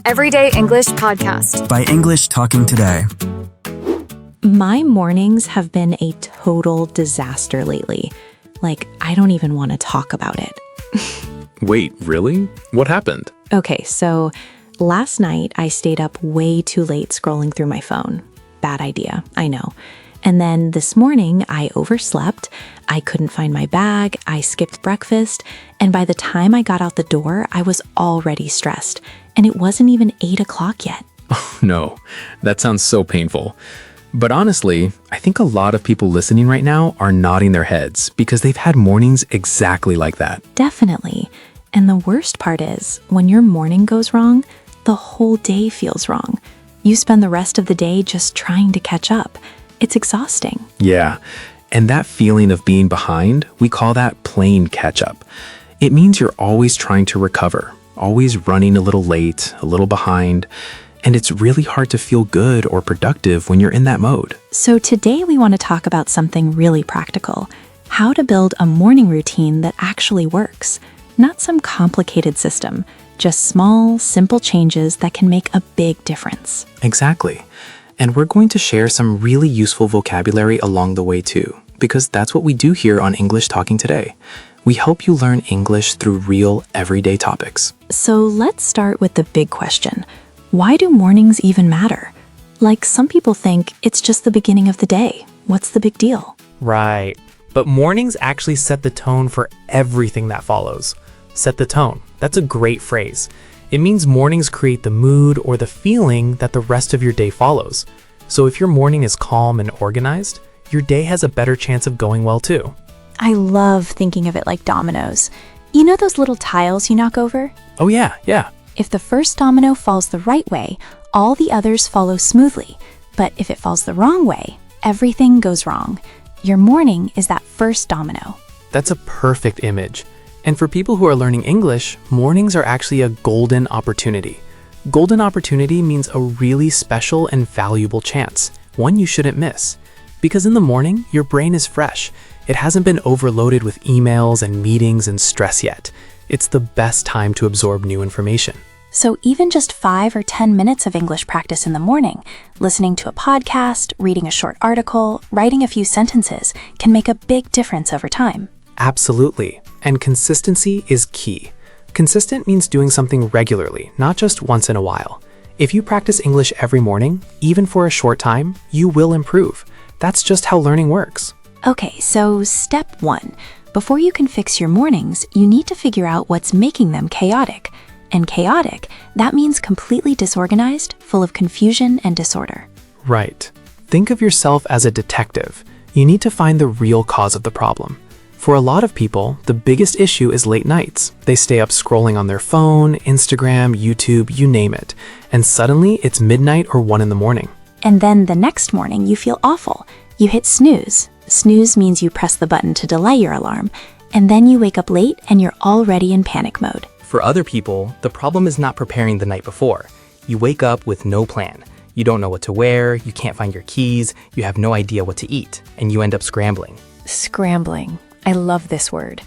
Everyday English Podcast by English Talking Today. My mornings have been a total disaster lately. Like, I don't even want to talk about it. Wait, really? What happened? Okay, so last night I stayed up way too late scrolling through my phone. Bad idea, I know. And then this morning I overslept, I couldn't find my bag, I skipped breakfast, and by the time I got out the door, I was already stressed. And it wasn't even 8 o'clock yet. Oh, no, that sounds so painful. But honestly, I think a lot of people listening right now are nodding their heads because they've had mornings exactly like that. Definitely. And the worst part is, when your morning goes wrong, the whole day feels wrong. You spend the rest of the day just trying to catch up. It's exhausting. Yeah, and that feeling of being behind, we call that playing catch up. It means you're always trying to recover, always running a little late, a little behind, and it's really hard to feel good or productive when you're in that mode. So today we want to talk about something really practical: how to build a morning routine that actually works. Not some complicated system, just small, simple changes that can make a big difference. Exactly. And we're going to share some really useful vocabulary along the way too, because that's what we do here on English Talking Today. We help you learn English through real, everyday topics. So let's start with the big question. Why do mornings even matter? Like, some people think it's just the beginning of the day. What's the big deal? Right. But mornings actually set the tone for everything that follows. Set the tone. That's a great phrase. It means mornings create the mood or the feeling that the rest of your day follows. So if your morning is calm and organized, your day has a better chance of going well too. I love thinking of it like dominoes. You know those little tiles you knock over? Oh yeah. If the first domino falls the right way, all the others follow smoothly. But if it falls the wrong way, everything goes wrong. Your morning is that first domino. That's a perfect image. And for people who are learning English, mornings are actually a golden opportunity. Golden opportunity means a really special and valuable chance, one you shouldn't miss. Because in the morning, your brain is fresh. It hasn't been overloaded with emails and meetings and stress yet. It's the best time to absorb new information. So even just 5 or 10 minutes of English practice in the morning, listening to a podcast, reading a short article, writing a few sentences, can make a big difference over time. Absolutely. And consistency is key. Consistent means doing something regularly, not just once in a while. If you practice English every morning, even for a short time, you will improve. That's just how learning works. Okay, so step 1. Before you can fix your mornings, you need to figure out what's making them chaotic. And chaotic, that means completely disorganized, full of confusion and disorder. Right. Think of yourself as a detective. You need to find the real cause of the problem. For a lot of people, the biggest issue is late nights. They stay up scrolling on their phone, Instagram, YouTube, you name it. And suddenly it's midnight or 1 in the morning. And then the next morning you feel awful. You hit snooze. Snooze means you press the button to delay your alarm. And then you wake up late and you're already in panic mode. For other people, the problem is not preparing the night before. You wake up with no plan. You don't know what to wear, you can't find your keys, you have no idea what to eat, and you end up scrambling. Scrambling. I love this word.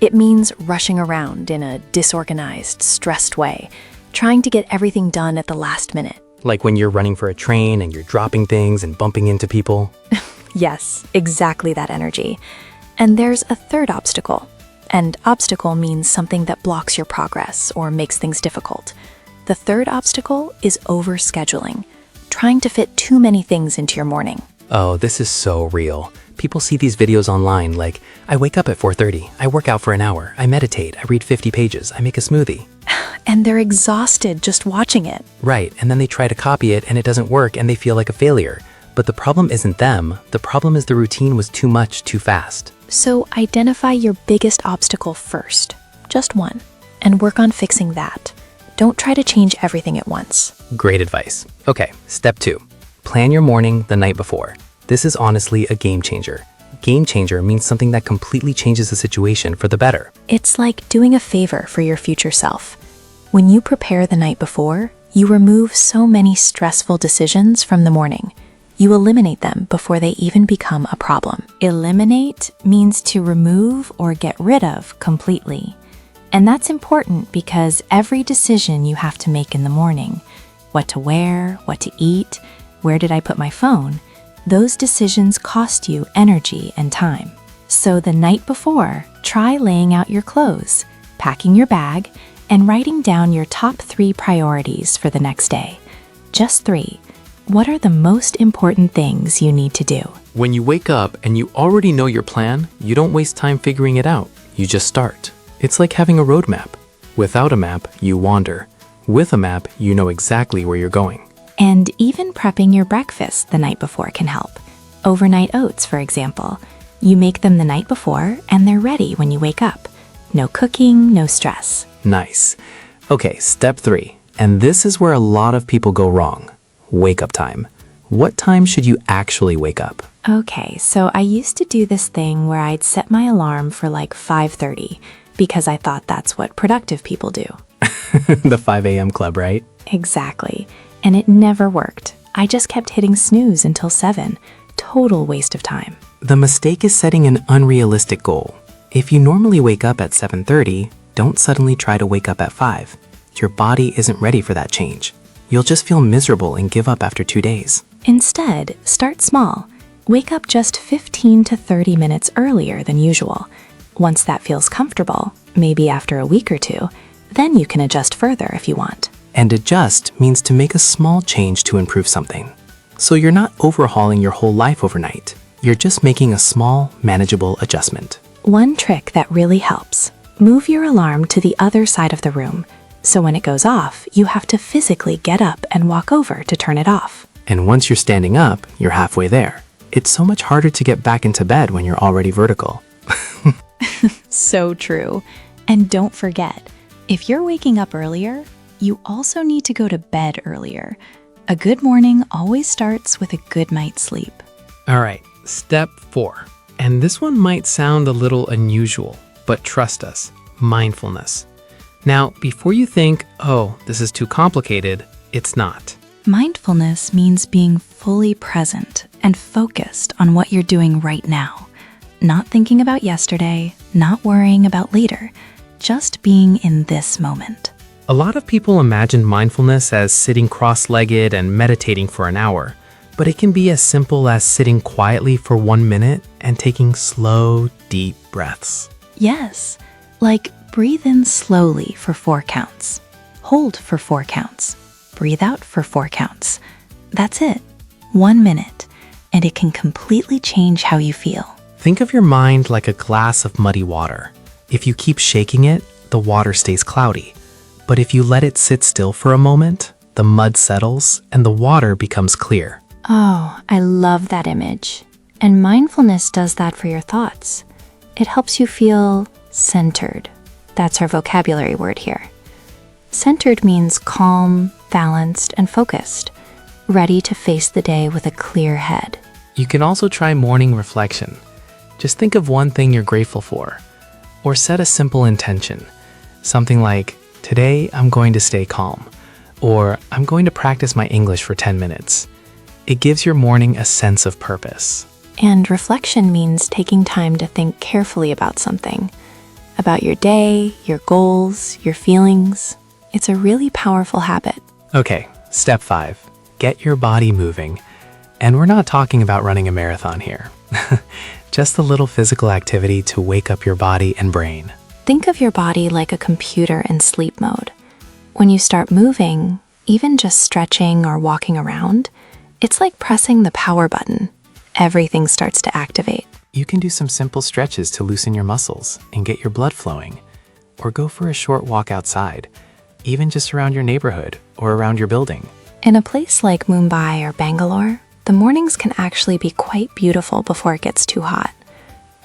It means rushing around in a disorganized, stressed way, trying to get everything done at the last minute. Like when you're running for a train and you're dropping things and bumping into people. Yes, exactly that energy. And there's a third obstacle. And obstacle means something that blocks your progress or makes things difficult. The third obstacle is overscheduling, trying to fit too many things into your morning. Oh, this is so real. People see these videos online like, I wake up at 4:30, I work out for an hour, I meditate, I read 50 pages, I make a smoothie. And they're exhausted just watching it. Right, and then they try to copy it and it doesn't work and they feel like a failure. But the problem isn't them, the problem is the routine was too much, too fast. So identify your biggest obstacle first, just one, and work on fixing that. Don't try to change everything at once. Great advice. Okay, step 2. Plan your morning the night before. This is honestly a game changer. Game changer means something that completely changes the situation for the better. It's like doing a favor for your future self. When you prepare the night before, you remove so many stressful decisions from the morning. You eliminate them before they even become a problem. Eliminate means to remove or get rid of completely. And that's important because every decision you have to make in the morning, what to wear, what to eat, where did I put my phone, those decisions cost you energy and time. So the night before, try laying out your clothes, packing your bag, and writing down your top 3 priorities for the next day. Just 3. What are the most important things you need to do? When you wake up and you already know your plan, you don't waste time figuring it out. You just start. It's like having a roadmap. Without a map, you wander. With a map, you know exactly where you're going. And even prepping your breakfast the night before can help. Overnight oats, for example. You make them the night before and they're ready when you wake up. No cooking, no stress. Nice. Okay, step 3. And this is where a lot of people go wrong. Wake up time. What time should you actually wake up? Okay, so I used to do this thing where I'd set my alarm for like 5:30 because I thought that's what productive people do. The 5 a.m. club, right? Exactly. And it never worked. I just kept hitting snooze until 7. Total waste of time. The mistake is setting an unrealistic goal. If you normally wake up at 7:30, don't suddenly try to wake up at 5. Your body isn't ready for that change. You'll just feel miserable and give up after 2 days. Instead, start small. Wake up just 15 to 30 minutes earlier than usual. Once that feels comfortable, maybe after a week or 2, then you can adjust further if you want. And adjust means to make a small change to improve something. So you're not overhauling your whole life overnight. You're just making a small, manageable adjustment. One trick that really helps: move your alarm to the other side of the room. So when it goes off, you have to physically get up and walk over to turn it off. And once you're standing up, you're halfway there. It's so much harder to get back into bed when you're already vertical. So true. And don't forget, if you're waking up earlier, you also need to go to bed earlier. A good morning always starts with a good night's sleep. All right, step 4. And this one might sound a little unusual, but trust us, mindfulness. Now, before you think, oh, this is too complicated, it's not. Mindfulness means being fully present and focused on what you're doing right now. Not thinking about yesterday, not worrying about later, just being in this moment. A lot of people imagine mindfulness as sitting cross-legged and meditating for an hour, but it can be as simple as sitting quietly for 1 minute and taking slow, deep breaths. Yes, like breathe in slowly for 4 counts. Hold for 4 counts. Breathe out for 4 counts. That's it. 1 minute, and it can completely change how you feel. Think of your mind like a glass of muddy water. If you keep shaking it, the water stays cloudy. But if you let it sit still for a moment, the mud settles and the water becomes clear. Oh, I love that image. And mindfulness does that for your thoughts. It helps you feel centered. That's our vocabulary word here. Centered means calm, balanced, and focused, ready to face the day with a clear head. You can also try morning reflection. Just think of one thing you're grateful for, or set a simple intention. Something like, today I'm going to stay calm, or I'm going to practice my English for 10 minutes. It gives your morning a sense of purpose. And reflection means taking time to think carefully about something, about your day, your goals, your feelings. It's a really powerful habit. Okay, step 5, get your body moving. And we're not talking about running a marathon here. Just a little physical activity to wake up your body and brain. Think of your body like a computer in sleep mode. When you start moving, even just stretching or walking around, it's like pressing the power button. Everything starts to activate. You can do some simple stretches to loosen your muscles and get your blood flowing. Or go for a short walk outside, even just around your neighborhood or around your building. In a place like Mumbai or Bangalore, the mornings can actually be quite beautiful before it gets too hot.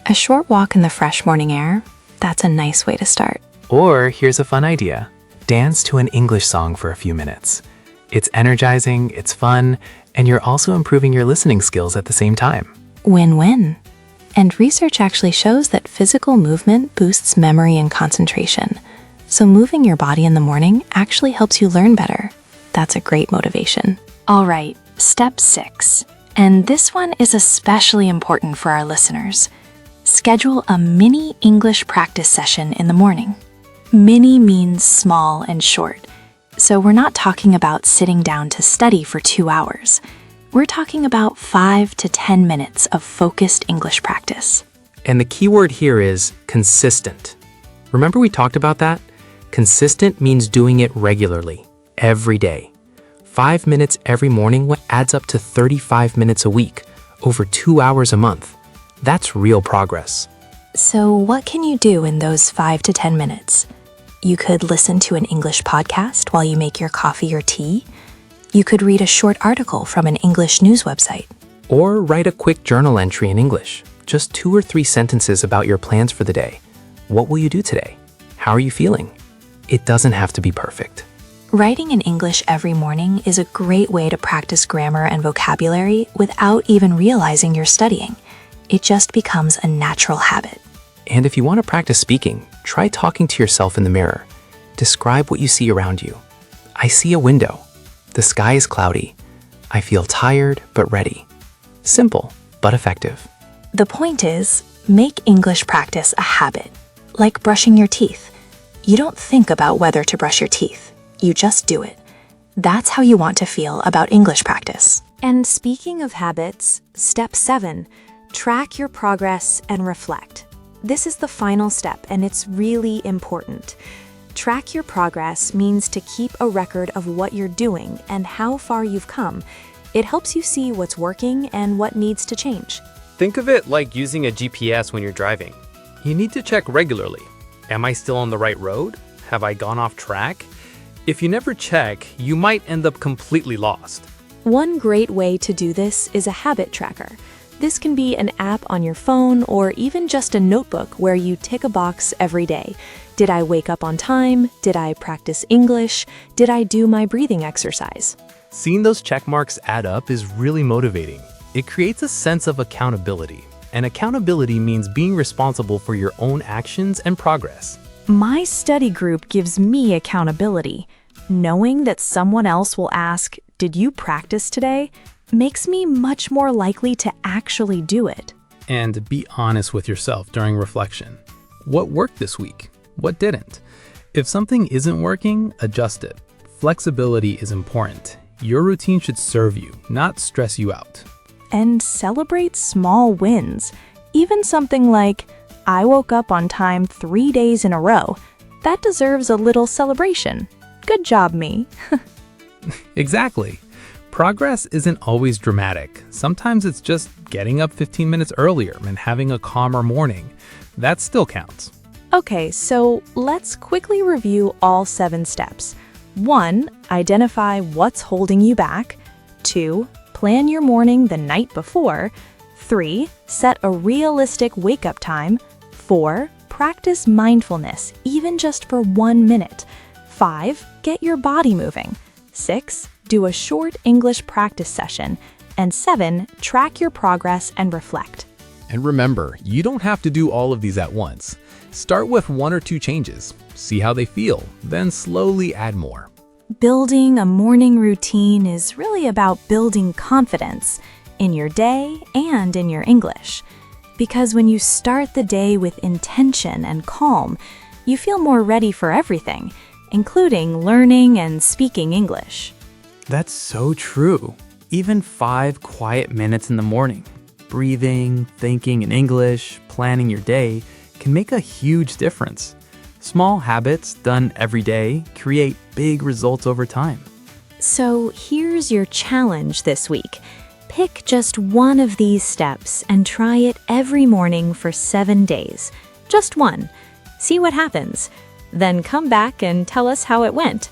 A short walk in the fresh morning air, that's a nice way to start. Or here's a fun idea. Dance to an English song for a few minutes. It's energizing, it's fun, and you're also improving your listening skills at the same time. Win-win. And research actually shows that physical movement boosts memory and concentration. So moving your body in the morning actually helps you learn better. That's a great motivation. All right, step 6. And this one is especially important for our listeners. Schedule a mini English practice session in the morning. Mini means small and short. So we're not talking about sitting down to study for 2 hours. We're talking about 5 to 10 minutes of focused English practice. And the key word here is consistent. Remember we talked about that? Consistent means doing it regularly, every day. 5 minutes every morning adds up to 35 minutes a week, over 2 hours a month. That's real progress. So what can you do in those 5 to 10 minutes? You could listen to an English podcast while you make your coffee or tea. You could read a short article from an English news website. Or write a quick journal entry in English. Just 2 or 3 sentences about your plans for the day. What will you do today? How are you feeling? It doesn't have to be perfect. Writing in English every morning is a great way to practice grammar and vocabulary without even realizing you're studying. It just becomes a natural habit. And if you want to practice speaking, try talking to yourself in the mirror. Describe what you see around you. I see a window. The sky is cloudy. I feel tired but ready. Simple but effective. The point is, make English practice a habit, like brushing your teeth. You don't think about whether to brush your teeth. You just do it. That's how you want to feel about English practice. And speaking of habits, step 7, track your progress and reflect. This is the final step, and it's really important. Track your progress means to keep a record of what you're doing and how far you've come. It helps you see what's working and what needs to change. Think of it like using a GPS when you're driving. You need to check regularly. Am I still on the right road? Have I gone off track? If you never check, you might end up completely lost. One great way to do this is a habit tracker. This can be an app on your phone or even just a notebook where you tick a box every day. Did I wake up on time? Did I practice English? Did I do my breathing exercise? Seeing those check marks add up is really motivating. It creates a sense of accountability. And accountability means being responsible for your own actions and progress. My study group gives me accountability. Knowing that someone else will ask, "Did you practice today?" makes me much more likely to actually do it. And be honest with yourself during reflection. What worked this week? What didn't? If something isn't working, adjust it. Flexibility is important. Your routine should serve you, not stress you out. And celebrate small wins. Even something like, "I woke up on time 3 days in a row." That deserves a little celebration. Good job, me. Exactly. Progress isn't always dramatic. Sometimes it's just getting up 15 minutes earlier and having a calmer morning. That still counts. Okay, so let's quickly review all 7 steps. 1, identify what's holding you back. 2, plan your morning the night before. 3, set a realistic wake-up time. 4, practice mindfulness, even just for 1 minute. 5, get your body moving. 6, do a short English practice session. And 7, track your progress and reflect. And remember, you don't have to do all of these at once. Start with 1 or 2 changes, see how they feel, then slowly add more. Building a morning routine is really about building confidence in your day and in your English. Because when you start the day with intention and calm, you feel more ready for everything, including learning and speaking English. That's so true. Even 5 quiet minutes in the morning, breathing, thinking in English, planning your day, can make a huge difference. Small habits done every day create big results over time. So here's your challenge this week. Pick just one of these steps and try it every morning for 7 days. Just one. See what happens. Then come back and tell us how it went.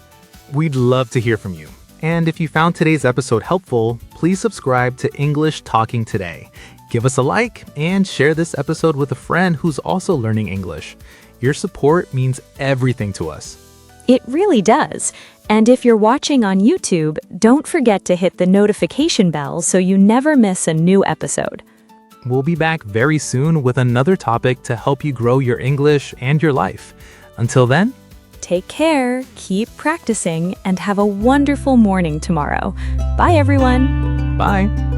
We'd love to hear from you. And if you found today's episode helpful, please subscribe to English Talking Today. Give us a like and share this episode with a friend who's also learning English. Your support means everything to us. It really does. And if you're watching on YouTube, don't forget to hit the notification bell so you never miss a new episode. We'll be back very soon with another topic to help you grow your English and your life. Until then, take care, keep practicing, and have a wonderful morning tomorrow. Bye, everyone. bye.